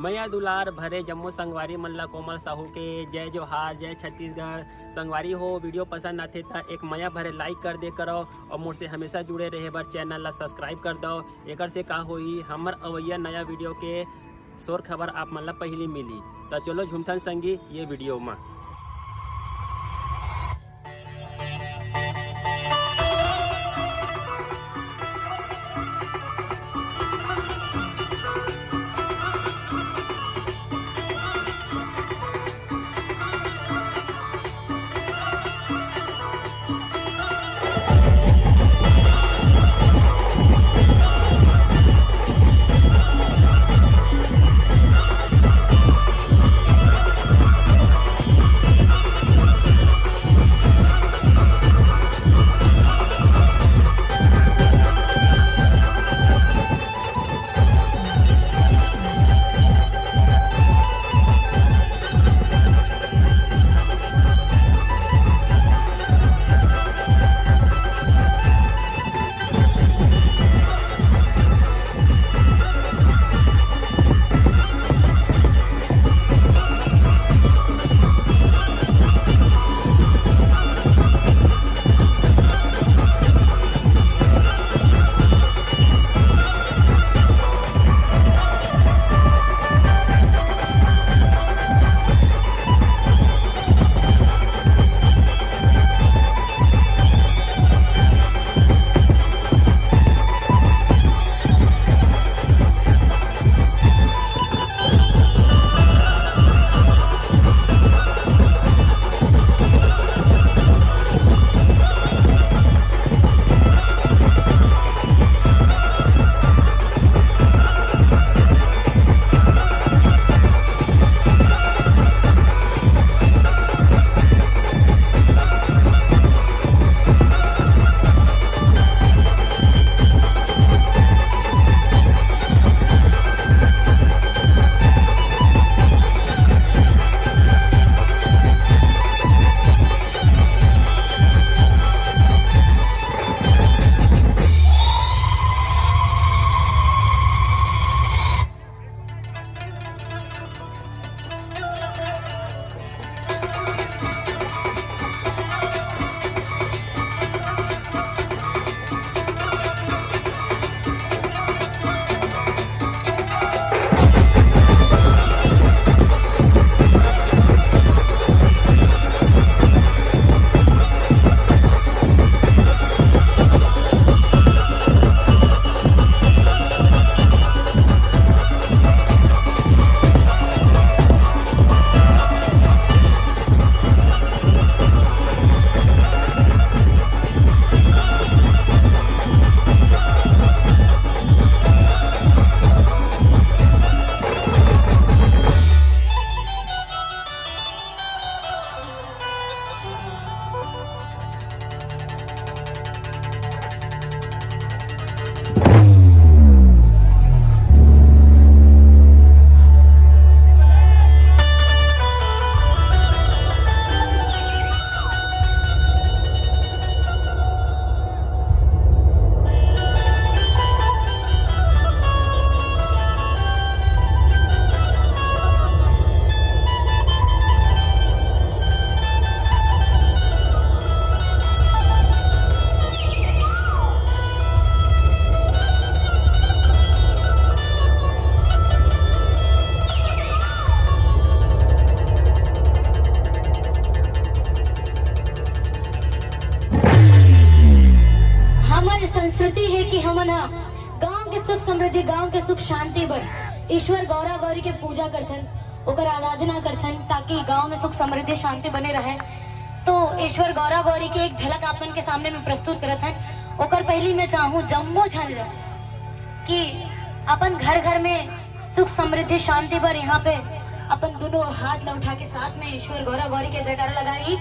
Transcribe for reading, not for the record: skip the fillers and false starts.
मैया दुलार भरे जम्मू संगवारी मल्ला कोमल साहू के जय जोहार, जय छत्तीसगढ़। संगवारी हो वीडियो पसंद आते तो एक मैया भरे लाइक कर दे करो और मुझसे हमेशा जुड़े रहे बर चैनल ला सब्सक्राइब कर दो। एक से का होई हमर अवैया नया वीडियो के शोर खबर आप मन ला पहली मिली। तो चलो झुमथन संगी ये वीडियो में। संस्कृति है कि हम गांव के सुख समृद्धि, गांव के सुख शांति बर ईश्वर गौरा गौरी के पूजा करथन, ओकर आराधना करथन ताकि गांव में सुख समृद्धि शांति बने रहे। तो ईश्वर गौरा गौरी की एक झलक आपन के सामने में प्रस्तुत करत हन। ओकर पहली मैं चाहूँ जम्मो झन कि अपन घर घर में सुख समृद्धि शांति बर यहाँ पे अपन दोनों हाथ ला उठा के साथ में ईश्वर गौरा गौरी के जयकारा लगाई।